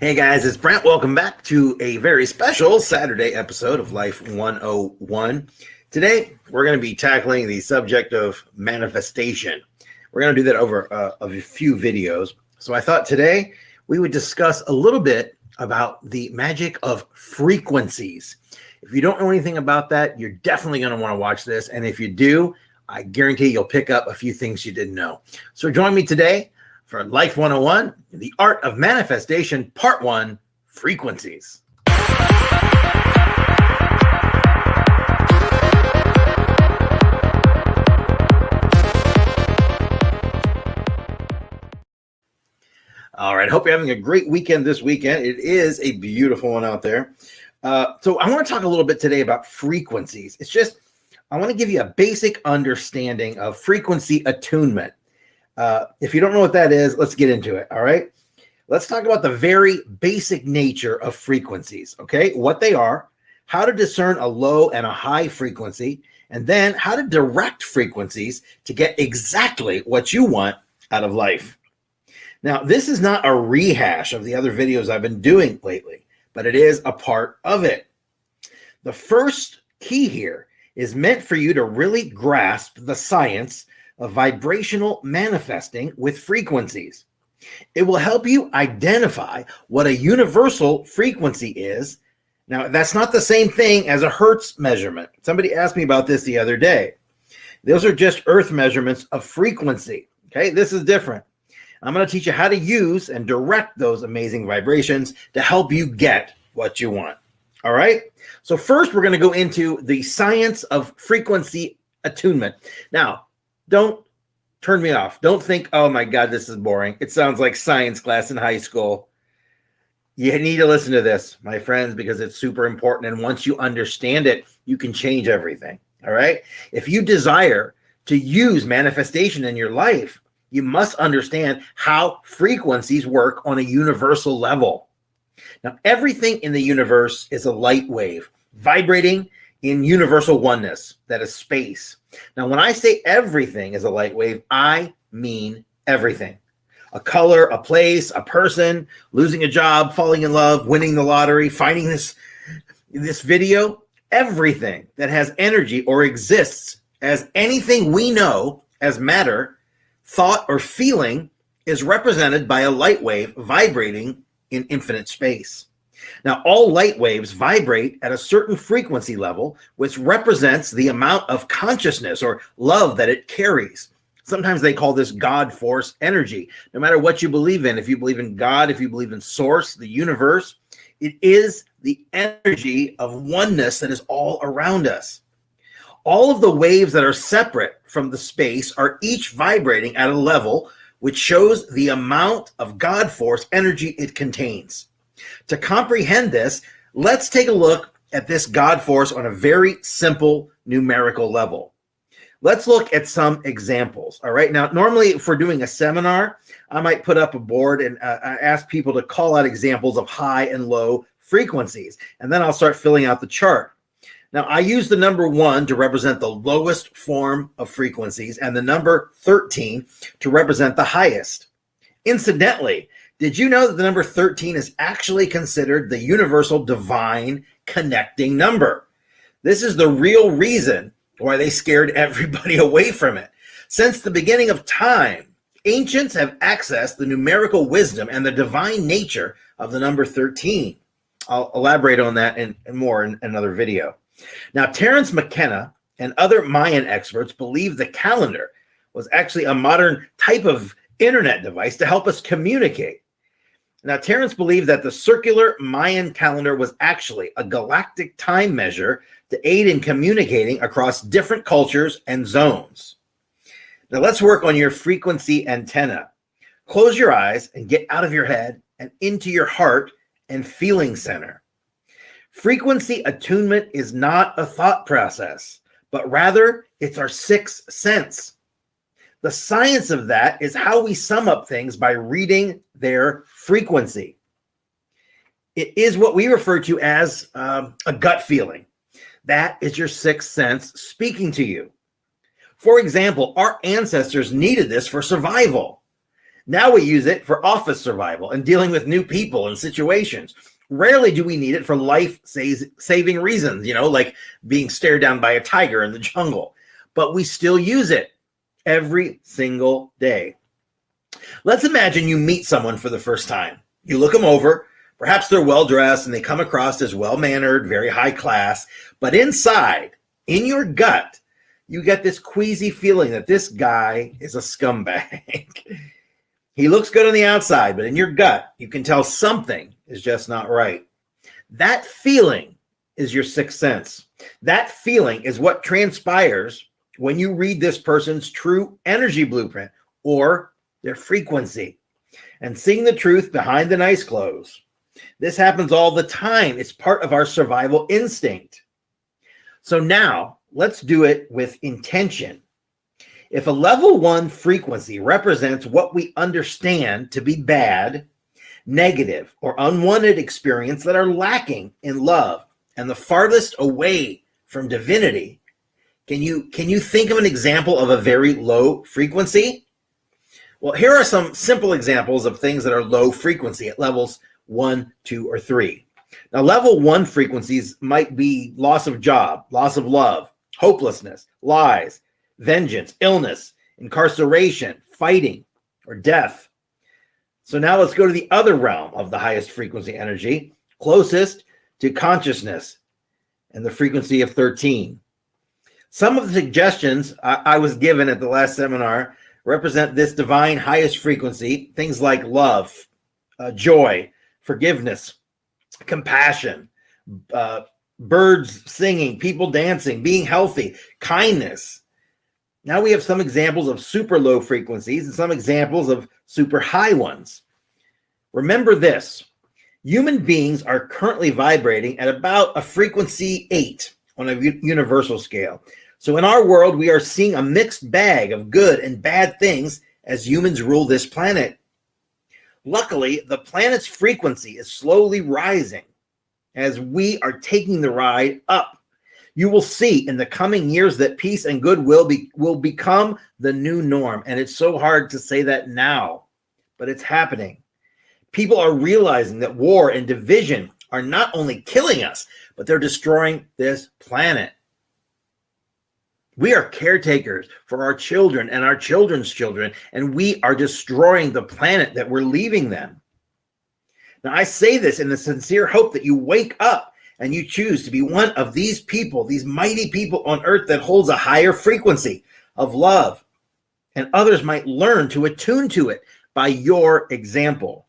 Hey guys, it's Brent. Welcome back to a very special Saturday episode of Life 101. Today, we're going to be tackling the subject of manifestation. We're going to do that over a few videos. So I thought today we would discuss a little bit about the magic of frequencies. If you don't know anything about that, you're definitely going to want to watch this. And if you do, I guarantee you'll pick up a few things you didn't know. So join me today for Life 101, The Art of Manifestation, Part 1, Frequencies. All right, hope you're having a great weekend this weekend. It is a beautiful one out there. So I want to talk a little bit today about frequencies. I want to give you a basic understanding of frequency attunement. If you don't know what that is, let's get into it. All right. Let's talk about the very basic nature of frequencies. Okay. What they are, how to discern a low and a high frequency, and then how to direct frequencies to get exactly what you want out of life. Now, this is not a rehash of the other videos I've been doing lately, but it is a part of it. The first key here is meant for you to really grasp the science of vibrational manifesting with frequencies. It will help you identify what a universal frequency is. Now, that's not the same thing as a Hertz measurement. Somebody asked me about this the other day. Those are just Earth measurements of frequency. Okay, this is different. I'm going to teach you how to use and direct those amazing vibrations to help you get what you want. All right. So first, we're going to go into the science of frequency attunement. Now, don't turn me off. Don't think, oh my God, this is boring. It sounds like science class in high school. You need to listen to this, my friends, because it's super important. And once you understand it, you can change everything. All right. If you desire to use manifestation in your life, you must understand how frequencies work on a universal level. Now, everything in the universe is a light wave vibrating in universal oneness, that is space. Now, when I say everything is a light wave, I mean everything. A color, a place, a person, losing a job, falling in love, winning the lottery, finding this video, everything that has energy or exists as anything we know as matter, thought, or feeling is represented by a light wave vibrating in infinite space. Now, all light waves vibrate at a certain frequency level, which represents the amount of consciousness or love that it carries. Sometimes they call this God force energy. No matter what you believe in, if you believe in God, if you believe in source, the universe, it is the energy of oneness that is all around us. All of the waves that are separate from the space are each vibrating at a level which shows the amount of God force energy it contains. To comprehend this, let's take a look at this God force on a very simple numerical level. Let's look at some examples. All right. Now, normally if we're doing a seminar, I might put up a board and I ask people to call out examples of high and low frequencies, and then I'll start filling out the chart. Now, I use the number 1 to represent the lowest form of frequencies and the number 13 to represent the highest. Incidentally, did you know that the number 13 is actually considered the universal divine connecting number? This is the real reason why they scared everybody away from it. Since the beginning of time, ancients have accessed the numerical wisdom and the divine nature of the number 13. I'll elaborate on that and more in another video. Now, Terence McKenna and other Mayan experts believe the calendar was actually a modern type of internet device to help us communicate. Now, Terence believed that the circular Mayan calendar was actually a galactic time measure to aid in communicating across different cultures and zones. Now, let's work on your frequency antenna. Close your eyes and get out of your head and into your heart and feeling center. Frequency attunement is not a thought process, but rather it's our sixth sense. The science of that is how we sum up things by reading their frequency. It is what we refer to as a gut feeling. That is your sixth sense speaking to you. For example, our ancestors needed this for survival. Now we use it for office survival and dealing with new people and situations. Rarely do we need it for life-saving reasons, like being stared down by a tiger in the jungle. But we still use it every single day. Let's imagine you meet someone for the first time. You look them over. Perhaps they're well-dressed and they come across as well-mannered, very high class. But inside, in your gut, you get this queasy feeling that this guy is a scumbag. He looks good on the outside, but in your gut, you can tell something is just not right. That feeling is your sixth sense. That feeling is what transpires when you read this person's true energy blueprint or their frequency and seeing the truth behind the nice clothes. This happens all the time. It's part of our survival instinct. So now let's do it with intention. If a level 1 frequency represents what we understand to be bad, negative, or unwanted experience that are lacking in love and the farthest away from divinity, can you think of an example of a very low frequency? Well, here are some simple examples of things that are low frequency at levels 1, 2, or 3. Now, level 1 frequencies might be loss of job, loss of love, hopelessness, lies, vengeance, illness, incarceration, fighting, or death. So now let's go to the other realm of the highest frequency energy, closest to consciousness, and the frequency of 13. Some of the suggestions I was given at the last seminar represent this divine highest frequency, things like love, joy, forgiveness, compassion, birds singing, people dancing, being healthy, kindness. Now we have some examples of super low frequencies and some examples of super high ones. Remember this, human beings are currently vibrating at about a frequency 8 on a universal scale. So in our world, we are seeing a mixed bag of good and bad things as humans rule this planet. Luckily, the planet's frequency is slowly rising as we are taking the ride up. You will see in the coming years that peace and goodwill will become the new norm. And it's so hard to say that now, but it's happening. People are realizing that war and division are not only killing us, but they're destroying this planet. We are caretakers for our children and our children's children, and we are destroying the planet that we're leaving them. Now, I say this in the sincere hope that you wake up and you choose to be one of these people, these mighty people on earth that holds a higher frequency of love, and others might learn to attune to it by your example.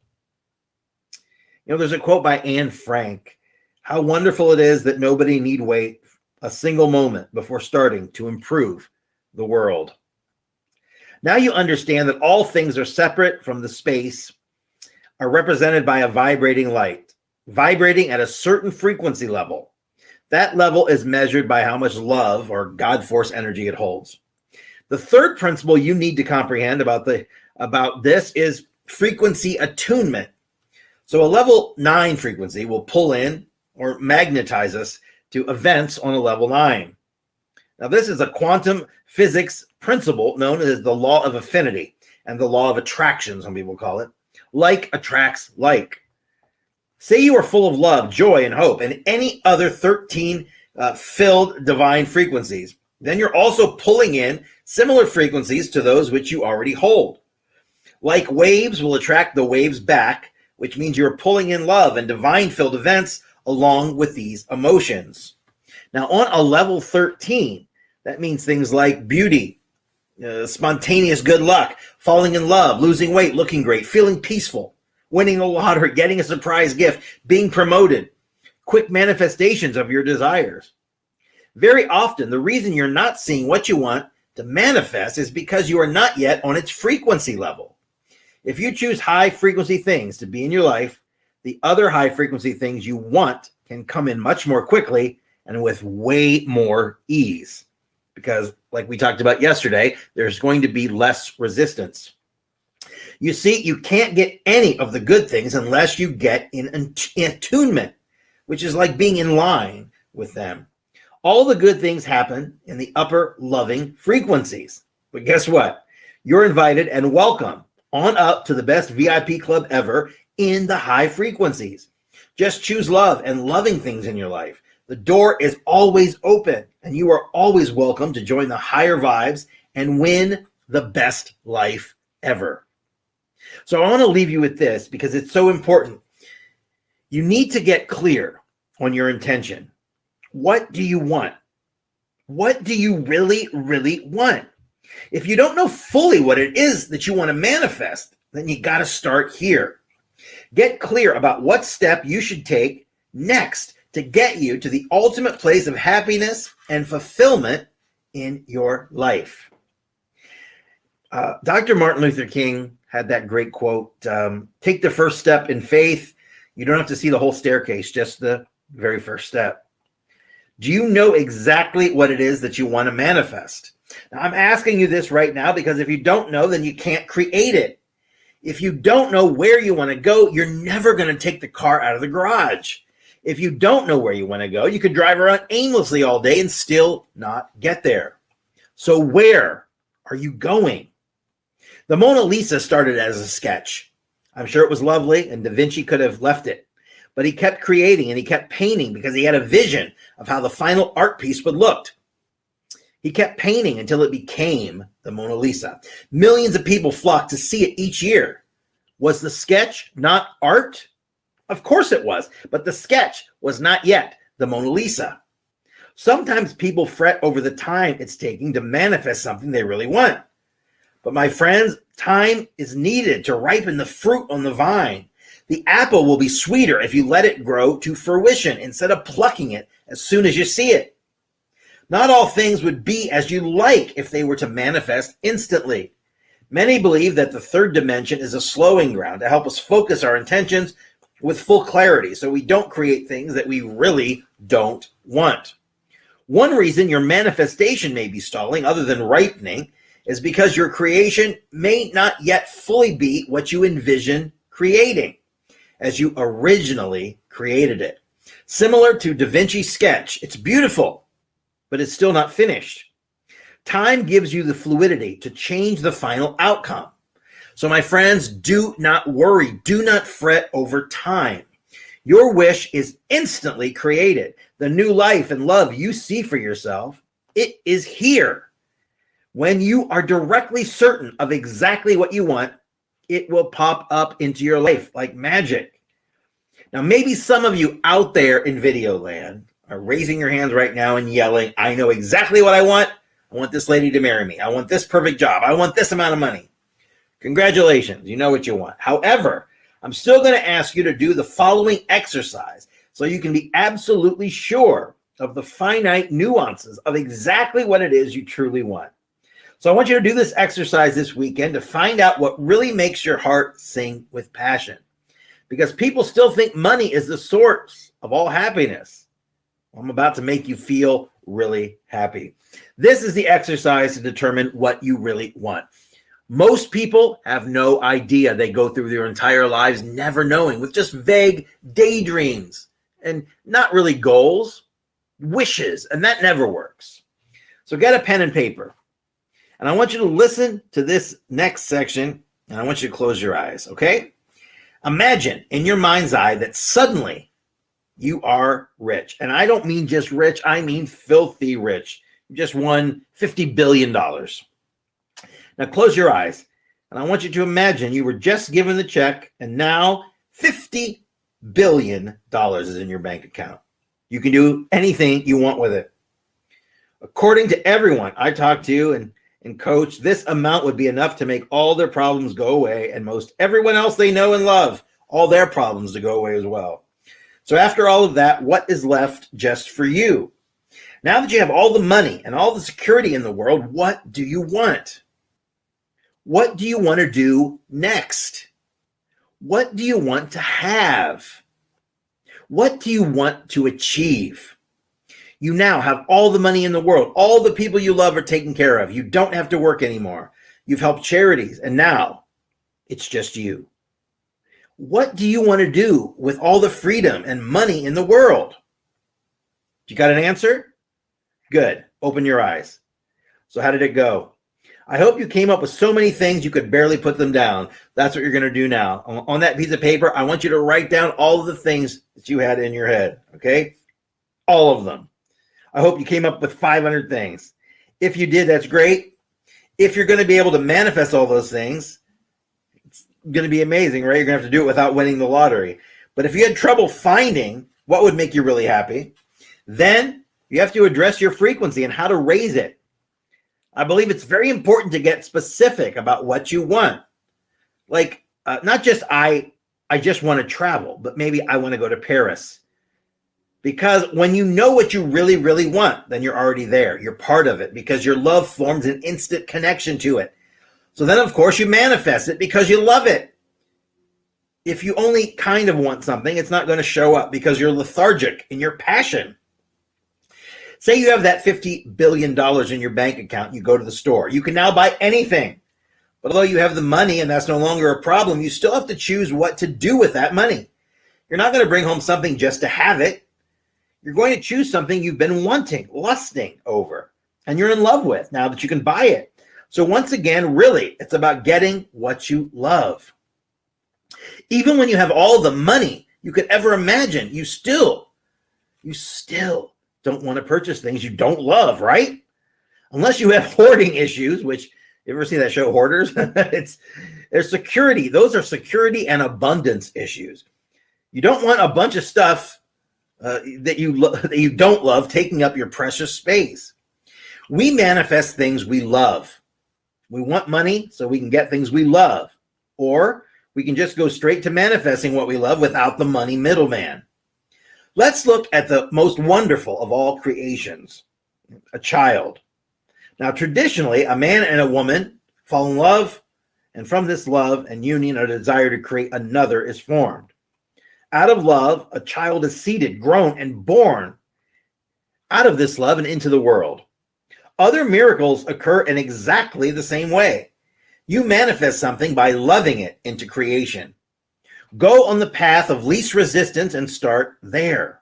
There's a quote by Anne Frank. How wonderful it is that nobody need wait a single moment before starting to improve the world. Now you understand that all things are separate from the space, are represented by a vibrating light, vibrating at a certain frequency level. That level is measured by how much love or God force energy it holds. The third principle you need to comprehend about this is frequency attunement. So a level 9 frequency will pull in or magnetize us to events on a level 9. Now, this is a quantum physics principle known as the law of affinity and the law of attraction, some people call it. Like attracts like. Say you are full of love, joy, and hope, and any other 13 filled divine frequencies. Then you're also pulling in similar frequencies to those which you already hold. Like waves will attract the waves back, which means you're pulling in love and divine-filled events along with these emotions. Now, on a level 13, that means things like beauty, spontaneous good luck, falling in love, losing weight, looking great, feeling peaceful, winning the lottery, getting a surprise gift, being promoted, quick manifestations of your desires. Very often, the reason you're not seeing what you want to manifest is because you are not yet on its frequency level. If you choose high frequency things to be in your life, the other high frequency things you want can come in much more quickly and with way more ease. Because like we talked about yesterday, there's going to be less resistance. You see, you can't get any of the good things unless you get in attunement, which is like being in line with them. All the good things happen in the upper loving frequencies. But guess what? You're invited and welcome on up to the best VIP club ever in the high frequencies. Just choose love and loving things in your life. The door is always open, and you are always welcome to join the higher vibes and win the best life ever. So I want to leave you with this because it's so important. You need to get clear on your intention. What do you want? What do you really, really want? If you don't know fully what it is that you want to manifest, then you got to start here. Get clear about what step you should take next to get you to the ultimate place of happiness and fulfillment in your life. Dr. Martin Luther King had that great quote, take the first step in faith. You don't have to see the whole staircase, just the very first step. Do you know exactly what it is that you want to manifest? Now, I'm asking you this right now because if you don't know, then you can't create it. If you don't know where you want to go, you're never going to take the car out of the garage. If you don't know where you want to go, you could drive around aimlessly all day and still not get there. So where are you going? The Mona Lisa started as a sketch. I'm sure it was lovely, and Da Vinci could have left it. But he kept creating and he kept painting because he had a vision of how the final art piece would look. He kept painting until it became the Mona Lisa. Millions of people flocked to see it each year. Was the sketch not art? Of course it was, but the sketch was not yet the Mona Lisa. Sometimes people fret over the time it's taking to manifest something they really want. But my friends, time is needed to ripen the fruit on the vine. The apple will be sweeter if you let it grow to fruition instead of plucking it as soon as you see it. Not all things would be as you like if they were to manifest instantly. Many believe that the third dimension is a slowing ground to help us focus our intentions with full clarity so we don't create things that we really don't want. One reason your manifestation may be stalling, other than ripening, is because your creation may not yet fully be what you envision creating as you originally created it. Similar to Da Vinci's sketch, it's beautiful, but it's still not finished. Time gives you the fluidity to change the final outcome. So my friends, do not worry. Do not fret over time. Your wish is instantly created. The new life and love you see for yourself, it is here. When you are directly certain of exactly what you want, it will pop up into your life like magic. Now, maybe some of you out there in video land are raising your hands right now and yelling, I know exactly what I want. I want this lady to marry me. I want this perfect job. I want this amount of money. Congratulations, you know what you want. However, I'm still going to ask you to do the following exercise so you can be absolutely sure of the finite nuances of exactly what it is you truly want. So I want you to do this exercise this weekend to find out what really makes your heart sing with passion. Because people still think money is the source of all happiness. I'm about to make you feel really happy. This is the exercise to determine what you really want. Most people have no idea. They go through their entire lives never knowing, with just vague daydreams and not really goals, wishes, and that never works. So get a pen and paper. And I want you to listen to this next section, and I want you to close your eyes, okay? Imagine in your mind's eye that suddenly you are rich. And I don't mean just rich, I mean filthy rich. You just won $50 billion. Now close your eyes, and I want you to imagine you were just given the check, and now $50 billion is in your bank account. You can do anything you want with it. According to everyone I talked to and coach, this amount would be enough to make all their problems go away, and most everyone else they know and love, all their problems to go away as well. So after all of that, what is left just for you? Now that you have all the money and all the security in the world, what do you want? What do you want to do next? What do you want to have? What do you want to achieve? You now have all the money in the world. All the people you love are taken care of. You don't have to work anymore. You've helped charities, and now it's just you. What do you want to do with all the freedom and money in the world? You got an answer? Good. Open your eyes. So how did it go? I hope you came up with so many things you could barely put them down. That's what you're going to do now. On that piece of paper, I want you to write down all of the things that you had in your head, okay? All of them. I hope you came up with 500 things. If you did, that's great. If you're going to be able to manifest all those things, it's going to be amazing, right? You're going to have to do it without winning the lottery. But if you had trouble finding what would make you really happy, then you have to address your frequency and how to raise it. I believe it's very important to get specific about what you want. Like, not just I just want to travel, but maybe I want to go to Paris. Because when you know what you really, really want, then you're already there. You're part of it because your love forms an instant connection to it. So then, of course, you manifest it because you love it. If you only kind of want something, it's not going to show up because you're lethargic in your passion. Say you have that $50 billion in your bank account, you go to the store. You can now buy anything. But although you have the money and that's no longer a problem, you still have to choose what to do with that money. You're not going to bring home something just to have it. You're going to choose something you've been wanting, lusting over, and you're in love with now that you can buy it. So once again, really, it's about getting what you love. Even when you have all the money you could ever imagine, you still don't want to purchase things you don't love, right? Unless you have hoarding issues, which, you ever see that show Hoarders? There's security. Those are security and abundance issues. You don't want a bunch of stuff that you don't love taking up your precious space. We manifest things we love. We want money so we can get things we love. Or we can just go straight to manifesting what we love without the money middleman. Let's look at the most wonderful of all creations, a child. Now, traditionally, a man and a woman fall in love, and from this love and union, a desire to create another is formed. Out of love, a child is seeded, grown, and born out of this love and into the world. Other miracles occur in exactly the same way. You manifest something by loving it into creation. Go on the path of least resistance and start there.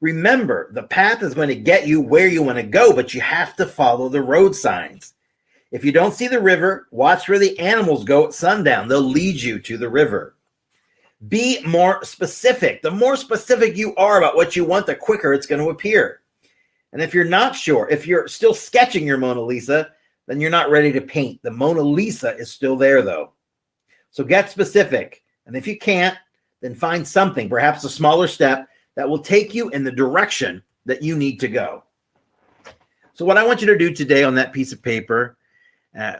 Remember, the path is going to get you where you want to go, but you have to follow the road signs. If you don't see the river, watch where the animals go at sundown. They'll lead you to the river. Be more specific. The more specific you are about what you want, the quicker it's going to appear. And if you're not sure, if you're still sketching your Mona Lisa, then you're not ready to paint. The Mona Lisa is still there, though. So get specific. And if you can't, then find something, perhaps a smaller step, that will take you in the direction that you need to go. So what I want you to do today on that piece of paper,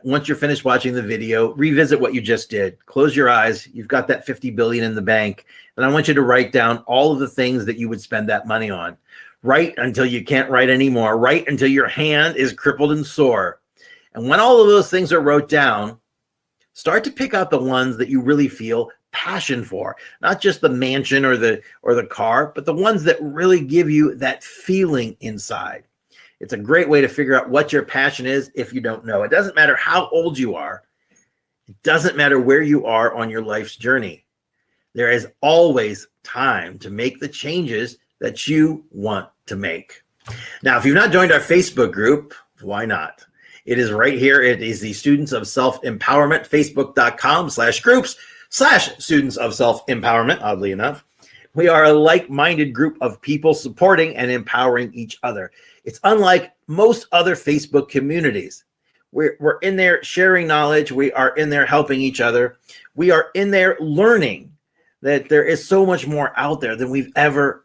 once you're finished watching the video, revisit what you just did. Close your eyes. You've got that $50 billion in the bank. And I want you to write down all of the things that you would spend that money on. Write until you can't write anymore. Write until your hand is crippled and sore. And when all of those things are wrote down, start to pick out the ones that you really feel passion for. Not just the mansion or the car, but the ones that really give you that feeling inside. It's a great way to figure out what your passion is if you don't know. It doesn't matter how old you are. It doesn't matter where you are on your life's journey. There is always time to make the changes that you want to make. Now, if you've not joined our Facebook group, why not? It is right here. It is the Students of Self-Empowerment, facebook.com/groups/Students of Self-Empowerment, oddly enough. We are a like-minded group of people supporting and empowering each other. It's unlike most other Facebook communities. We're in there sharing knowledge. We are in there helping each other. We are in there learning that there is so much more out there than we've ever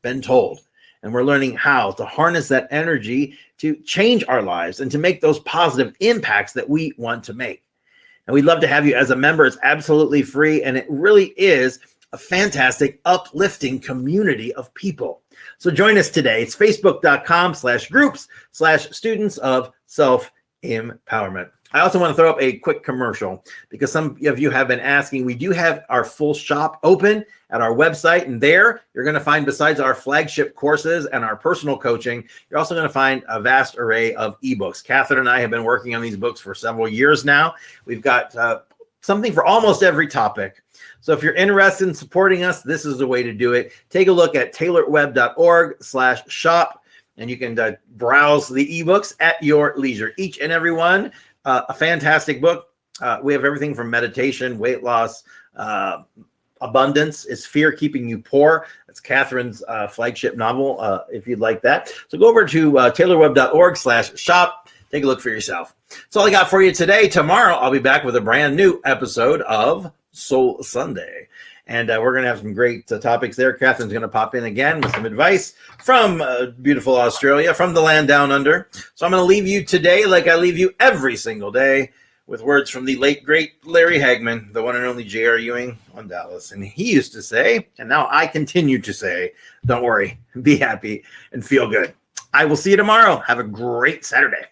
been told. And we're learning how to harness that energy to change our lives and to make those positive impacts that we want to make. And we'd love to have you as a member. It's absolutely free, and it really is a fantastic, uplifting community of people. So join us today. It's facebook.com/groups/Students of Self-Empowerment. I also want to throw up a quick commercial because some of you have been asking. We do have our full shop open at our website, and there you're going to find, besides our flagship courses and our personal coaching, you're also going to find a vast array of ebooks. Catherine and I have been working on these books for several years now. We've got something for almost every topic. So if you're interested in supporting us, this is the way to do it. Take a look at taylorweb.org/shop, and you can browse the ebooks at your leisure. Each and every one A fantastic book. We have everything from meditation, weight loss, abundance. Is fear keeping you poor? That's Catherine's flagship novel, if you'd like that. So go over to taylorwebb.org/shop. Take a look for yourself. That's all I got for you today. Tomorrow, I'll be back with a brand new episode of Soul Sunday. And we're going to have some great topics there. Catherine's going to pop in again with some advice from beautiful Australia, from the land down under. So I'm going to leave you today, like I leave you every single day, with words from the late, great Larry Hagman, the one and only J.R. Ewing on Dallas. And he used to say, and now I continue to say, don't worry, be happy, and feel good. I will see you tomorrow. Have a great Saturday.